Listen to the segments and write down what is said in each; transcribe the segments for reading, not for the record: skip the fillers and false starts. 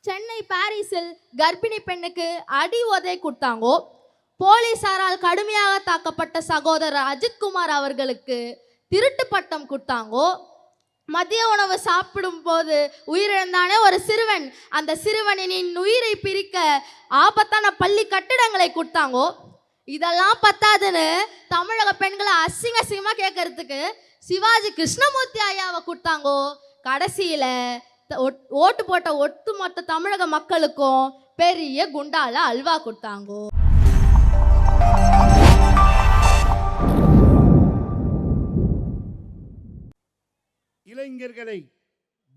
சென்னை பாரிஸில் கர்ப்பிணி பெண்ணுக்கு அடி உதை கொடுத்தாங்கோ. போலீசாரால் கடுமையாக தாக்கப்பட்ட சகோதரர் அஜித்குமார் அவர்களுக்கு திருட்டு பட்டம் கொடுத்தாங்கோ. மதிய உணவு சாப்பிடும் போது உயிரிழந்தானே ஒரு சிறுவன், அந்த சிறுவனின் உயிரை பிரிக்க ஆபத்தான பள்ளி கட்டிடங்களை கொடுத்தாங்கோ. இதெல்லாம் பத்தாதுன்னு தமிழக பெண்களை அசிங்கமா கேட்கறதுக்கு சிவாஜி கிருஷ்ணமூர்த்தி ஐயாவை கொடுத்தாங்கோ. கடைசியில ஓட்டு போட்ட ஒட்டுமொத்த தமிழக மக்களுக்கும் பெரிய குண்டால அல்வா கொடுத்தாங்கோ. இளைஞர்களை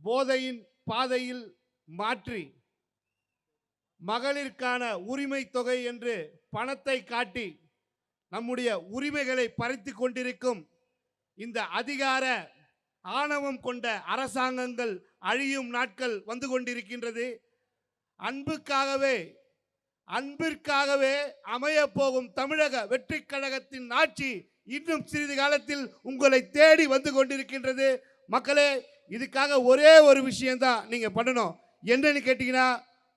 போதையின் பாதையில் மாற்றி மகளிருக்கான உரிமை தொகை என்று பணத்தை காட்டி நம்முடைய உரிமைகளை பறித்து கொண்டிருக்கும் இந்த அதிகார ஆணவம் கொண்ட அரசாங்கங்கள் அழியும் நாட்கள் வந்து கொண்டிருக்கின்றது. அன்பிற்காகவே அமைய போகும் தமிழக வெற்றி கழகத்தின் ஆட்சி இன்னும் சிறிது காலத்தில் உங்களை தேடி வந்து கொண்டிருக்கின்றது. மக்களே, இதுக்காக ஒரே ஒரு விஷயம்தான் நீங்க பண்ணணும். என்னன்னு கேட்டீங்கன்னா,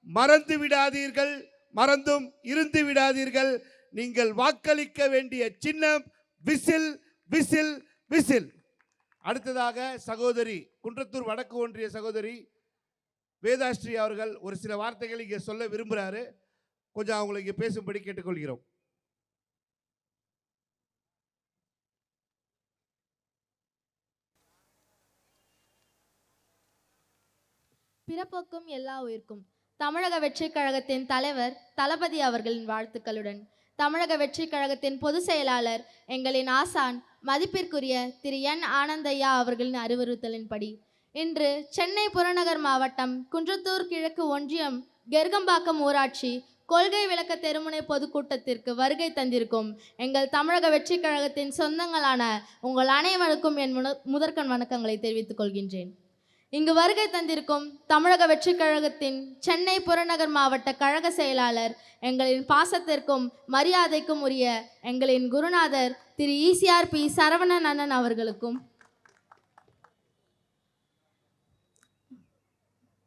மறந்து விடாதீர்கள், மறந்தும் இருந்து விடாதீர்கள். நீங்கள் வாக்களிக்க வேண்டிய சின்னம் விசில் விசில் விசில். அடுத்ததாக சகோதரி குன்றத்தூர் வடக்கு ஒன்றிய சகோதரி வேதாஸ்ரீ அவர்கள் ஒரு சில வார்த்தைகள் இங்கே சொல்ல விரும்புகிறாரு. கொஞ்சம் அவங்களை இங்கே பேசும்படி கேட்டுக்கொள்கிறோம். பிறப்புக்கும் எல்லா உயிர்க்கும் தமிழக வெற்றி கழகத்தின் தலைவர் தளபதி அவர்களின் வாழ்த்துக்களுடன் தமிழக வெற்றி கழகத்தின் பொதுச் செயலாளர் எங்களின் ஆசான் மதிப்பிற்குரிய திரு என் ஆனந்தையா அவர்களின் அறிவுறுத்தலின்படி இன்று சென்னை புறநகர் மாவட்டம் குன்றத்தூர் கிழக்கு ஒன்றியம் கெர்கம்பாக்கம் ஊராட்சி கொள்கை விளக்க தெருமுனை பொதுக்கூட்டத்திற்கு வருகை தந்திருக்கும் எங்கள் தமிழக வெற்றி கழகத்தின் சொந்தங்களான உங்கள் அனைவருக்கும் என் முதற்கண் வணக்கங்களை தெரிவித்துக் கொள்கின்றேன். இங்கு வருகை தந்திருக்கும் தமிழக வெற்றி கழகத்தின் சென்னை புறநகர் மாவட்ட கழக செயலாளர் எங்களின் பாசத்திற்கும் மரியாதைக்கும் உரிய எங்களின் குருநாதர் திரு ECRP சரவணன் அண்ணன் அவர்களுக்கும்,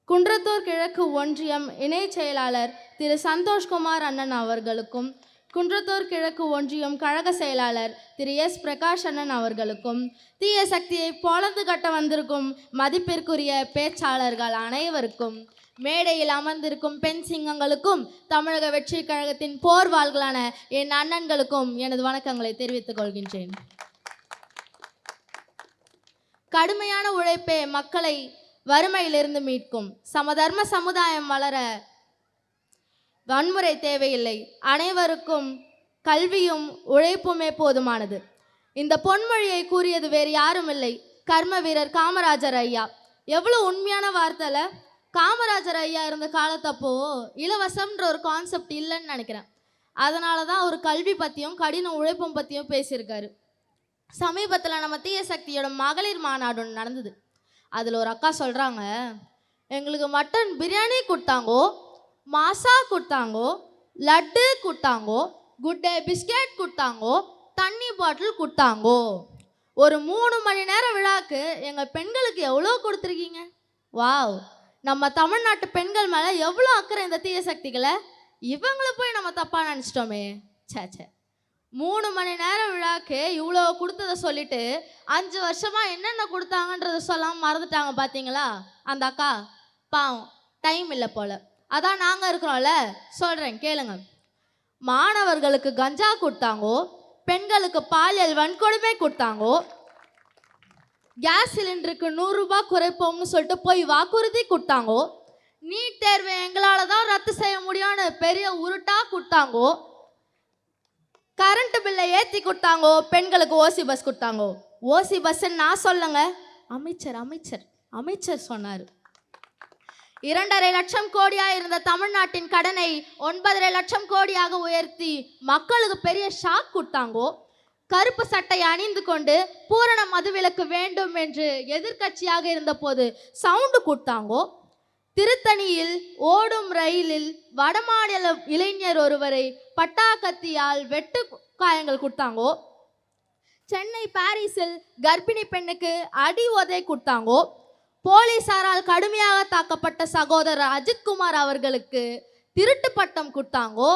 குன்றத்தூர் கிழக்கு ஒன்றியம் இணை செயலாளர் திரு சந்தோஷ்குமார் அண்ணன் அவர்களுக்கும், குன்றத்தூர் கிழக்கு ஒன்றியம் கழக செயலாளர் திரு S பிரகாஷ் அண்ணன் அவர்களுக்கும், தீய சக்தியை பொளந்து கட்ட வந்திருக்கும் மதிப்பிற்குரிய பேச்சாளர்கள் அனைவருக்கும், மேடையில் அமர்ந்திருக்கும் பெண் சிங்கங்களுக்கும், தமிழக வெற்றி கழகத்தின் போர்வாள்களான என் அண்ணன்களுக்கும் எனது வணக்கங்களை தெரிவித்துக் கொள்கின்றேன். கடுமையான உழைப்பே மக்களை வறுமையிலிருந்து மீட்கும். சமதர்ம சமுதாயம் வளர வன்முறை தேவையில்லை, அனைவருக்கும் கல்வியும் உழைப்புமே போதுமானது. இந்த பொன்மொழியை கூறியது வேறு யாரும் இல்லை, கர்ம வீரர் காமராஜர் ஐயா. எவ்வளோ உண்மையான வார்த்தைல. காமராஜர் ஐயா இருந்த காலத்தப்போ இலவசம்ன்ற ஒரு கான்செப்ட் இல்லைன்னு நினைக்கிறேன். அதனால தான் அவர் கல்வி பற்றியும் கடின உழைப்பும் பற்றியும் பேசியிருக்காரு. சமீபத்தில் நம்ம தீய சக்தியோட மகளிர் மாநாடு ஒன்று நடந்தது. அதில் ஒரு அக்கா சொல்கிறாங்க, எங்களுக்கு மட்டன் பிரியாணி கொடுத்தாங்கோ, மாசா கொடுத்தாங்கோ, லட்டு கொடுத்தாங்கோ, குட் டே பிஸ்கெட் கொடுத்தாங்கோ, தண்ணி பாட்டில் கொடுத்தாங்கோ. ஒரு 3 மணி நேரம் விழாக்கு எங்கள் பெண்களுக்கு எவ்வளோ கொடுத்துருக்கீங்க. வாவ், நம்ம தமிழ்நாட்டு பெண்கள் மேலே எவ்வளோ அக்கறை இந்த தீய சக்திகளை. இவங்களை போய் நம்ம தப்பாக நினச்சிட்டோமே. சே 3 மணி நேரம் விழாக்கு இவ்வளோ கொடுத்ததை சொல்லிட்டு 5 வருஷமாக என்னென்ன கொடுத்தாங்கன்றத சொல்லாமல் மறந்துட்டாங்க பார்த்தீங்களா அந்த அக்கா. பாவம், டைம் இல்லை போல். அதான் நாங்கள் இருக்கிறோம்ல, சொல்கிறேன் கேளுங்க. மாணவர்களுக்கு கஞ்சா கொடுத்தாங்கோ, பெண்களுக்கு பாலியல் வன்கொடுமை கொடுத்தாங்கோ, கேஸ் சிலிண்டருக்கு 100 ரூபாய் குறைப்போம்னு சொல்லிட்டு போய் வாக்குறுதி கொடுத்தாங்கோ, நீட் தேர்வை எங்களால் தான் ரத்து செய்ய முடியும்னு பெரிய உருட்டா கொடுத்தாங்கோ, கரண்ட் பில்லை ஏற்றி கொடுத்தாங்கோ, பெண்களுக்கு ஓசி பஸ் கொடுத்தாங்கோ. ஓசி பஸ்ன்னு நான் சொல்லுங்க, அமைச்சர் சொன்னார். 2.5 லட்சம் கோடியாக இருந்த தமிழ்நாட்டின் கடனை 9.5 லட்சம் கோடியாக உயர்த்தி மக்களுக்கு பெரிய ஷாக் கொடுத்தாங்கோ. கருப்பு சட்டை அணிந்து கொண்டு பூரண மதுவிலக்கு வேண்டும் என்று எதிர்கட்சியாக இருந்தபோது சவுண்டு கொடுத்தாங்கோ. திருத்தணியில் ஓடும் ரயிலில் வடமாநில இளைஞர் ஒருவரை பட்டாக்கத்தியால் வெட்டு காயங்கள் கொடுத்தாங்கோ. சென்னை பாரிஸில் கர்ப்பிணி பெண்ணுக்கு அடி உதை கொடுத்தாங்கோ. போலீசாரால் கடுமையாக தாக்கப்பட்ட சகோதரர் அஜித்குமார் அவர்களுக்கு திருட்டு பட்டம் கொடுத்தாங்கோ.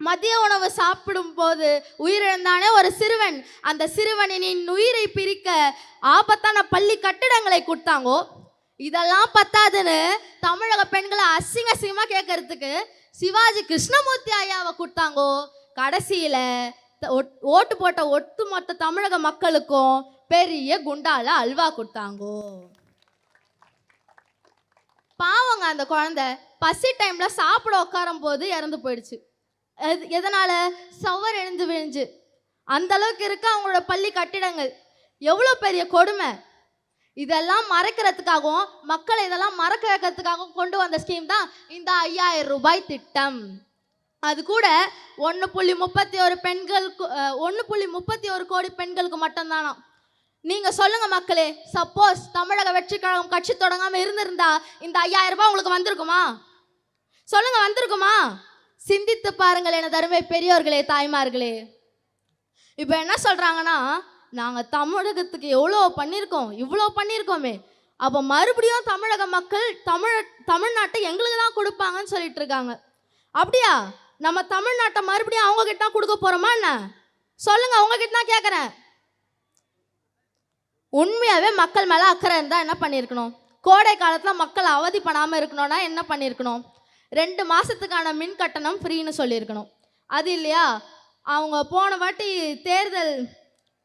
மதிய உணவு சாப்பிடும் போது உயிரிழந்தானே ஒரு சிறுவன், அந்த சிறுவனின் உயிரை பிரிக்க ஆபத்தான பள்ளி கட்டிடங்களை கொடுத்தாங்கோ. இதெல்லாம் பத்தாதுன்னு தமிழக பெண்களை அசிங்கமா கேட்கறதுக்கு சிவாஜி கிருஷ்ணமூர்த்தி ஐயாவை கொடுத்தாங்கோ. கடைசியில ஓட்டு போட்ட ஒட்டுமொத்த தமிழக மக்களுக்கும் பெரிய குண்டால அல்வா கொடுத்தாங்கோ. பாவங்க அந்த குழந்தை பசி டைம்ல சாப்பிட உட்காரும் போது இறந்து போயிடுச்சு. எதனால? சவர் எழுந்து விழுஞ்சு. அந்த அளவுக்கு இருக்கு அவங்களோட பள்ளி கட்டிடங்கள். எவ்வளோ பெரிய கொடுமை! இதெல்லாம் மறைக்கிறதுக்காகவும் மக்களை இதெல்லாம் மறக்க வைக்கிறதுக்காகவும் கொண்டு வந்த ஸ்கீம் தான் இந்த 5000 ரூபாய் திட்டம். அது கூட 1.31 பெண்களுக்கு 1.31 கோடி பெண்களுக்கு மட்டும்தானா. நீங்க சொல்லுங்க மக்களே, சப்போஸ் தமிழக வெற்றி கழகம் கட்சி தொடங்காம இருந்திருந்தா இந்த 5000 ரூபாய் உங்களுக்கு வந்திருக்குமா? சொல்லுங்க, வந்திருக்குமா? சிந்தித்து பாருங்கள் என தருமை பெரியோர்களே, தாய்மார்களே. இப்போ என்ன சொல்றாங்கன்னா, நாங்கள் தமிழகத்துக்கு எவ்வளோ பண்ணியிருக்கோம், இவ்வளோ பண்ணியிருக்கோமே, அப்போ மறுபடியும் தமிழக மக்கள் தமிழ்நாட்டை எங்களுக்கு தான் கொடுப்பாங்கன்னு சொல்லிட்டு இருக்காங்க. அப்படியா? நம்ம தமிழ்நாட்டை மறுபடியும் அவங்க கிட்ட தான் கொடுக்க போறோமா என்ன? சொல்லுங்க, அவங்க கிட்ட தான் கேட்குறேன். உண்மையாகவே மக்கள் மேலே அக்கறை இருந்தால் என்ன பண்ணியிருக்கணும்? கோடை காலத்தில் மக்கள் அவதிப்படாமல் இருக்கணும்னா என்ன பண்ணியிருக்கணும்? 2 மாதத்துக்கான மின் கட்டணம் ஃப்ரீன்னு சொல்லியிருக்கணும். அது இல்லையா, அவங்க போன வாட்டி தேர்தல்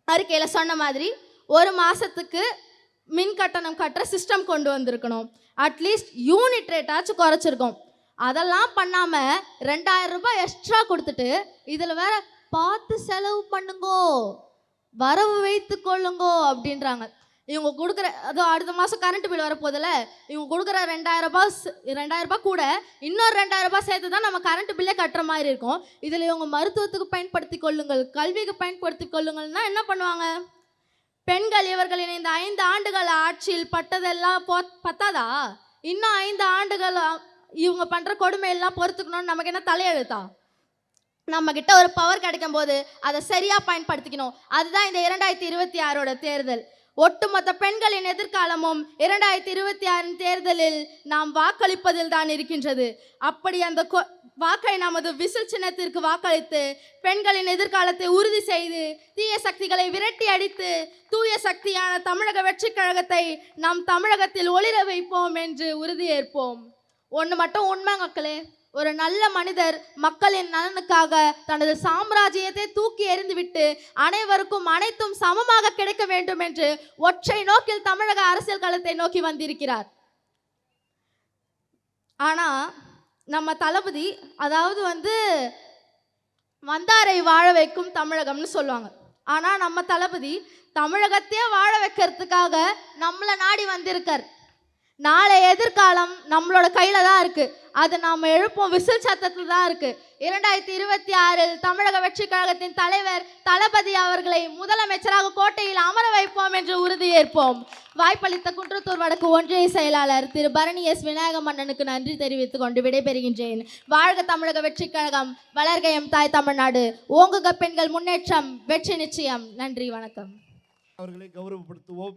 அறிக்கையில் சொன்ன மாதிரி 1 மாதத்துக்கு மின் கட்டணம் கட்டுற சிஸ்டம் கொண்டு வந்திருக்கணும். அட்லீஸ்ட் யூனிட் ரேட்டாச்சும் குறைச்சிருக்கோம். அதெல்லாம் பண்ணாமல் 2000 ரூபாய் எக்ஸ்ட்ரா கொடுத்துட்டு இதில் வேற பார்த்து செலவு பண்ணுங்கோ, வரவு வைத்து கொள்ளுங்கோ அப்படின்றாங்க. இவங்க கொடுக்குற அதுவும் அடுத்த மாதம் கரண்ட் பில் வரப்போதில்ல, இவங்க கொடுக்குற 2000 ரூபாய் கூட இன்னொரு 2000 ரூபாய் சேர்த்து தான் நம்ம கரண்ட் பில்லே கட்டுற மாதிரி இருக்கும். இதில் இவங்க மருத்துவத்துக்கு பயன்படுத்தி கொள்ளுங்கள், கல்விக்கு பயன்படுத்தி கொள்ளுங்கள்னா என்ன பண்ணுவாங்க? பெண்கள் இவர்களின் இந்த 5 ஆண்டுகள் ஆட்சியில் பட்டதெல்லாம் பத்தாதா? இன்னும் 5 ஆண்டுகள் இவங்க பண்ணுற கொடுமையெல்லாம் பொறுத்துக்கணும்னு நமக்கு என்ன தலையெழுத்தா? நம்ம கிட்ட ஒரு பவர் கிடைக்கும் போது அதை சரியா பயன்படுத்திக்கணும். அதுதான் இந்த 2026 தேர்தல். ஒட்டுமொத்த பெண்களின் எதிர்காலமும் 2026 தேர்தலில் நாம் வாக்களிப்பதில் தான் இருக்கின்றது. அப்படி அந்த வாக்கை நமது விசில் சின்னத்திற்கு வாக்களித்து பெண்களின் எதிர்காலத்தை உறுதி செய்து தீய சக்திகளை விரட்டி அடித்து தூய சக்தியான தமிழக வெற்றி கழகத்தை நாம் தமிழகத்தில் ஒளிர வைப்போம் என்று உறுதியேற்போம். ஒன்று மட்டும் உண்மை மக்களே, ஒரு நல்ல மனிதர் மக்களின் நலனுக்காக தனது சாம்ராஜ்யத்தை தூக்கி எறிந்துவிட்டு அனைவருக்கும் அனைத்தும் சமமாக கிடைக்க வேண்டும் என்று ஒற்றை நோக்கில் தமிழக அரசியல் களத்தை நோக்கி வந்திருக்கிறார். ஆனா நம்ம தளபதி, அதாவது வந்தாரை வாழ வைக்கும் தமிழகம்னு சொல்லுவாங்க. ஆனா நம்ம தளபதி தமிழகத்தையே வாழ வைக்கிறதுக்காக நம்மளை நாடி வந்திருக்கார். நாளை எதிர்காலம் நம்மளோட கையில தான் இருக்கு. அது நாம எழுப்போம் விசில் சத்தத்தில் தான் இருக்கு. 2026 தமிழக வெற்றி கழகத்தின் தலைவர் தளபதி அவர்களை முதலமைச்சராக கோட்டையில் அமர வைப்போம் என்று உறுதியேற்போம். வாய்ப்பளித்த குன்றத்தூர் வடக்கு ஒன்றிய செயலாளர் திரு பரணி எஸ் விநாயகமன்னனுக்கு நன்றி தெரிவித்துக் கொண்டு விடைபெறுகின்றேன். வாழ்க தமிழக வெற்றி கழகம், வளர்க எம் தாய் தமிழ்நாடு, ஓங்குக பெண்கள் முன்னேற்றம், வெற்றி நிச்சயம். நன்றி, வணக்கம். அவர்களை கௌரவப்படுத்துவோம்.